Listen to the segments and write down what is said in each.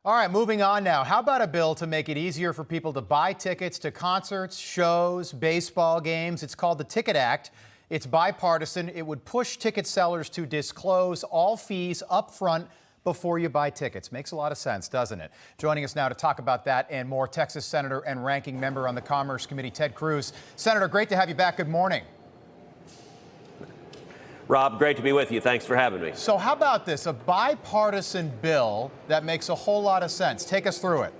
All right, moving on now. How about a bill to make it easier for people to buy tickets to concerts, shows, baseball games? It's called the Ticket Act. It's bipartisan. It would push ticket sellers to disclose all fees up front before you buy tickets. Makes a lot of sense, doesn't it? Joining us now to talk about that and more, Texas Senator and Ranking Member on the Commerce Committee, Ted Cruz. Senator, great to have you back. Good morning. Rob, great to be with you. Thanks for having me. So how about this? A bipartisan bill that makes a whole lot of sense. Take us through it.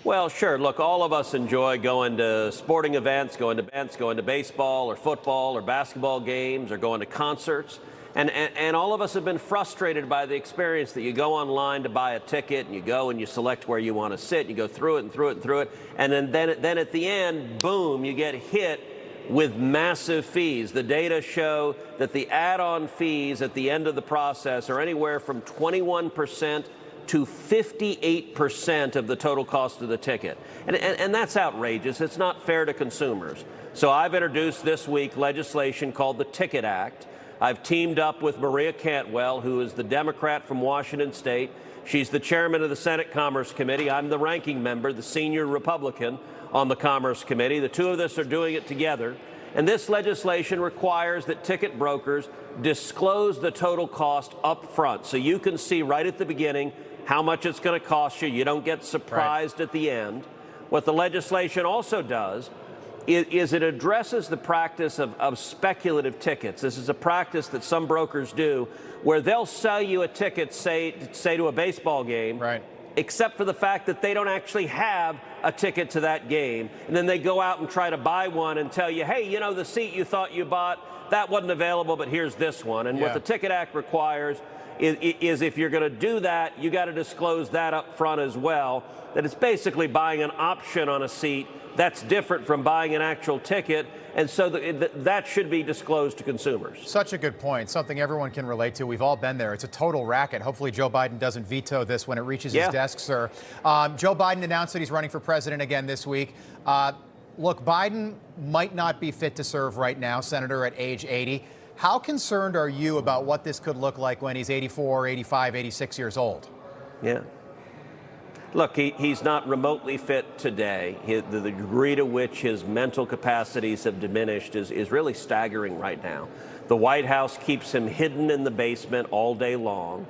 Well, sure. Look, all of us enjoy going to sporting events, going to baseball or football or basketball games or going to concerts. And all of us have been frustrated by the experience that you go online to buy a ticket and you go and you select where you want to sit. You go through it and through it and through it. And then at the end, boom, you get hit with massive fees. The data show that the add-on fees at the end of the process are anywhere from 21% to 58% of the total cost of the ticket. And that's outrageous. It's not fair to consumers. So I've introduced this week legislation called the Ticket Act. I've teamed up with Maria Cantwell, who is the Democrat from Washington State. She's the chairman of the Senate Commerce Committee. I'm the ranking member, the senior Republican on the Commerce Committee. The two of us are doing it together. And this legislation requires that ticket brokers disclose the total cost up front, so you can see right at the beginning how much it's going to cost you. You don't get surprised at the end. What the legislation also does is it addresses the practice of speculative tickets. This is a practice that some brokers do where they'll sell you a ticket, say to a baseball game, right, except for the fact that they don't actually have a ticket to that game. And then they go out and try to buy one and tell you, hey, you know, the seat you thought you bought, that wasn't available, but here's this one. And what the Ticket Act requires is if you're going to do that, you got to disclose that up front as well, that it's basically buying an option on a seat. That's different from buying an actual ticket, and so that should be disclosed to consumers. Such a good point, something everyone can relate to. We've all been there. It's a total racket. Hopefully Joe Biden doesn't veto this when it reaches his desk, sir. Joe Biden announced that he's running for president again this week. Look, Biden might not be fit to serve right now, Senator, at age 80. How concerned are you about what this could look like when he's 84, 85, 86 years old? Yeah. Look, he's not remotely fit today. The degree to which his mental capacities have diminished is really staggering right now. The White House keeps him hidden in the basement all day long.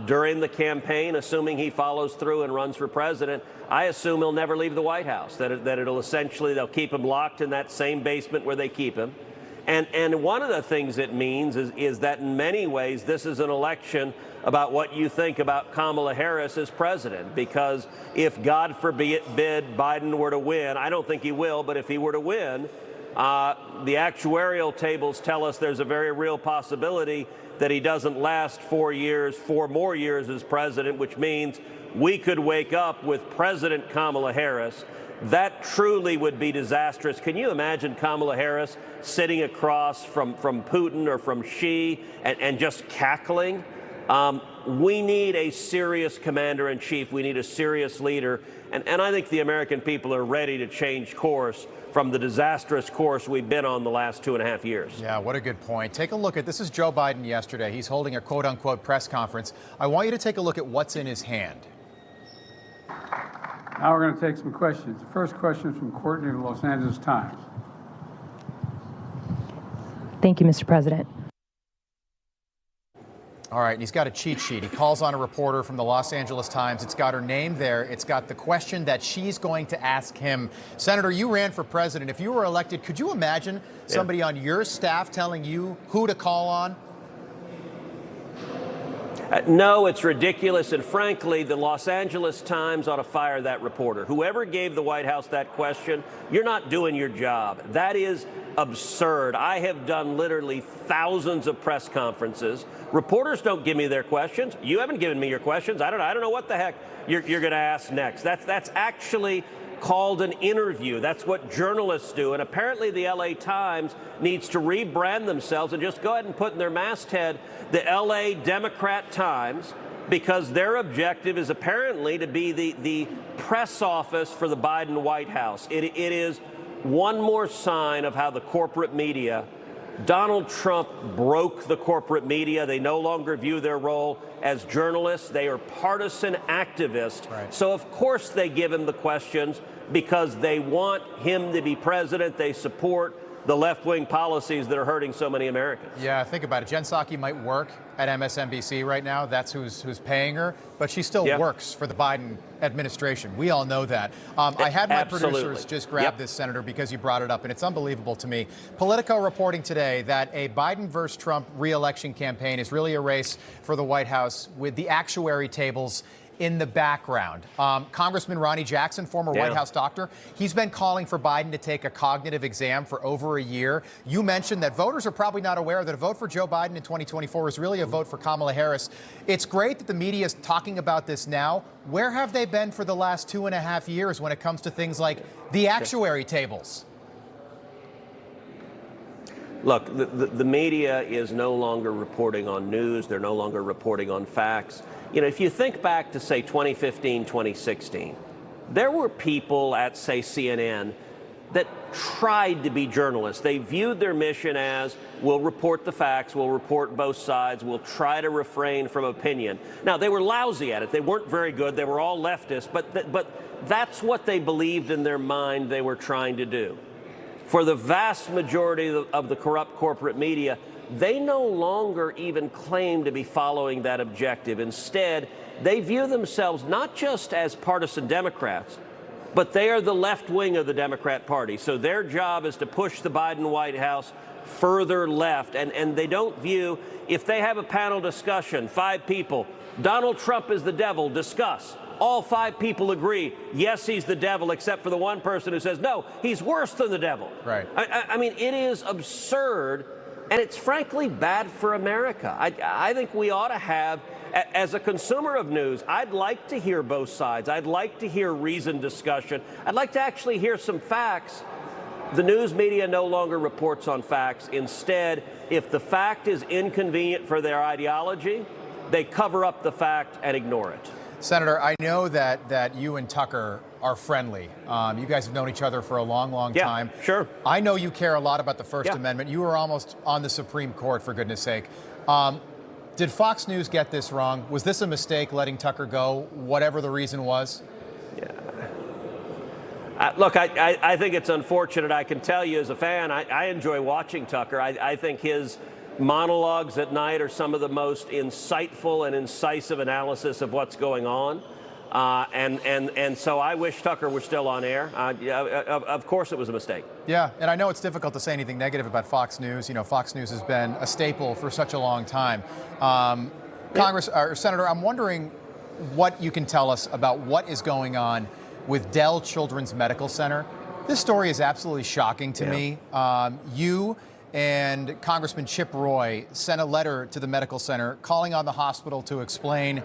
During the campaign, assuming he follows through and runs for president, I assume he'll never leave the White House, that it'll essentially, they'll keep him locked in that same basement where they keep him. And one of the things it means is that in many ways, this is an election about what you think about Kamala Harris as president, because if, God forbid, Biden were to win, I don't think he will, but if he were to win, the actuarial tables tell us there's a very real possibility that he doesn't last 4 more years as president, which means we could wake up with President Kamala Harris. That truly would be disastrous. Can you imagine Kamala Harris sitting across from Putin or from Xi and just cackling? We need a serious commander-in-chief. We need a serious leader. And I think the American people are ready to change course from the disastrous course we've been on the last 2.5 years. Yeah, what a good point. Take a look at, this is Joe Biden yesterday. He's holding a quote-unquote press conference. I want you to take a look at what's in his hand. Now we're going to take some questions. The first question is from Courtney of the Los Angeles Times. Thank you, Mr. President. All right, and he's got a cheat sheet. He calls on a reporter from the Los Angeles Times. It's got her name there. It's got the question that she's going to ask him. Senator, you ran for president. If you were elected, could you imagine somebody on your staff telling you who to call on? No, it's ridiculous, and frankly, the Los Angeles Times ought to fire that reporter. Whoever gave the White House that question, you're not doing your job. That is absurd. I have done literally thousands of press conferences. Reporters don't give me their questions. You haven't given me your questions. I don't know what the heck you're going to ask next. That's actually called an interview. That's what journalists do. And apparently the LA Times needs to rebrand themselves and just go ahead and put in their masthead the LA Democrat Times, because their objective is apparently to be the press office for the Biden White House. It is one more sign of how the corporate media Donald Trump broke the corporate media. They no longer view their role as journalists. They are partisan activists. Right. So, of course, they give him the questions because they want him to be president. They support the left-wing policies that are hurting so many Americans. Yeah, think about it. Jen Psaki might work at MSNBC right now. That's who's paying her, but she still works for the Biden administration. We all know that. I had my producers just grab this, Senator, because you brought it up, and it's unbelievable to me. Politico reporting today that a Biden versus Trump re-election campaign is really a race for the White House with the actuary tables in the background. Congressman Ronnie Jackson, former White House doctor, he's been calling for Biden to take a cognitive exam for over a year. You mentioned that voters are probably not aware that a vote for Joe Biden in 2024 is really a vote for Kamala Harris. It's great that the media is talking about this now. Where have they been for the last 2.5 years when it comes to things like the actuary tables? Look, the media is no longer reporting on news. They're no longer reporting on facts. You know, if you think back to, say, 2015, 2016, there were people at, say, CNN that tried to be journalists. They viewed their mission as, we'll report the facts, we'll report both sides, we'll try to refrain from opinion. Now, they were lousy at it. They weren't very good. They were all leftists. But that's what they believed in their mind they were trying to do. For the vast majority of the corrupt corporate media, they no longer even claim to be following that objective. Instead, they view themselves not just as partisan Democrats, but they are the left wing of the Democrat Party. So their job is to push the Biden White House further left. And they don't view, if they have a panel discussion, 5 people, Donald Trump is the devil, discuss. All 5 people agree, yes, he's the devil, except for the one person who says, no, he's worse than the devil. Right. I mean, it is absurd. And it's frankly bad for America. I think we ought to have, as a consumer of news, I'd like to hear both sides. I'd like to hear reasoned discussion. I'd like to actually hear some facts. The news media no longer reports on facts. Instead, if the fact is inconvenient for their ideology, they cover up the fact and ignore it. Senator, I know that you and Tucker are friendly. You guys have known each other for a long, long time. Yeah, sure. I know you care a lot about the First Amendment. You were almost on the Supreme Court, for goodness sake. Did Fox News get this wrong? Was this a mistake, letting Tucker go, whatever the reason was? Yeah. Look, I think it's unfortunate. I can tell you as a fan, I enjoy watching Tucker. I think his monologues at night are some of the most insightful and incisive analysis of what's going on. And so I wish Tucker were still on air. Of course it was a mistake. Yeah, and I know it's difficult to say anything negative about Fox News. You know, Fox News has been a staple for such a long time. Senator, I'm wondering what you can tell us about what is going on with Dell Children's Medical Center. This story is absolutely shocking to me. You and Congressman Chip Roy sent a letter to the medical center calling on the hospital to explain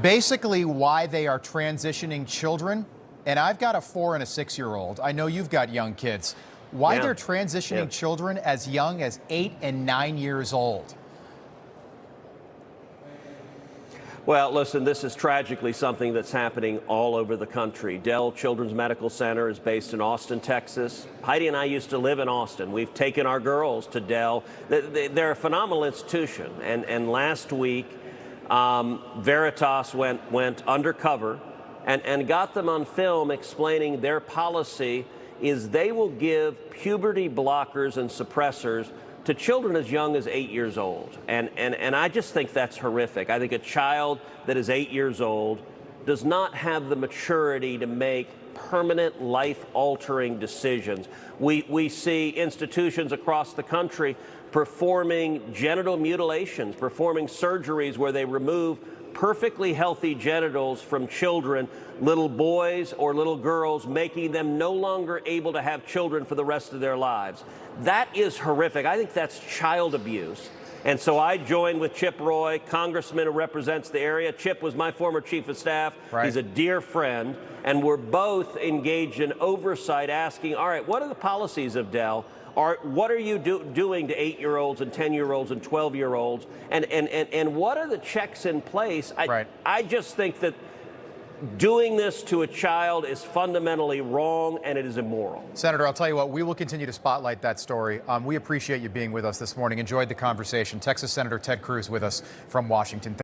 basically why they are transitioning children. And I've got a 4- and a 6-year-old. I know you've got young kids. Why they're transitioning children as young as 8 and 9 years old. Well, listen, this is tragically something that's happening all over the country. Dell Children's Medical Center is based in Austin, Texas. Heidi and I used to live in Austin. We've taken our girls to Dell. They're a phenomenal institution. And last week, Veritas went undercover and got them on film explaining their policy is they will give puberty blockers and suppressors to children as young as 8 years old. And I just think that's horrific. I think a child that is 8 years old does not have the maturity to make permanent life-altering decisions. We see institutions across the country performing genital mutilations, performing surgeries where they remove perfectly healthy genitals from children, little boys or little girls, making them no longer able to have children for the rest of their lives. That is horrific. I think that's child abuse. And so I joined with Chip Roy, congressman who represents the area. Chip was my former chief of staff. Right. He's a dear friend. And we're both engaged in oversight, asking, all right, what are the policies of Dell? What are you doing to 8-year-olds and 10-year-olds and 12-year-olds? And what are the checks in place? I just think that Doing this to a child is fundamentally wrong, and it is immoral. Senator, I'll tell you what, we will continue to spotlight that story. We appreciate you being with us this morning. Enjoyed the conversation. Texas Senator Ted Cruz with us from Washington.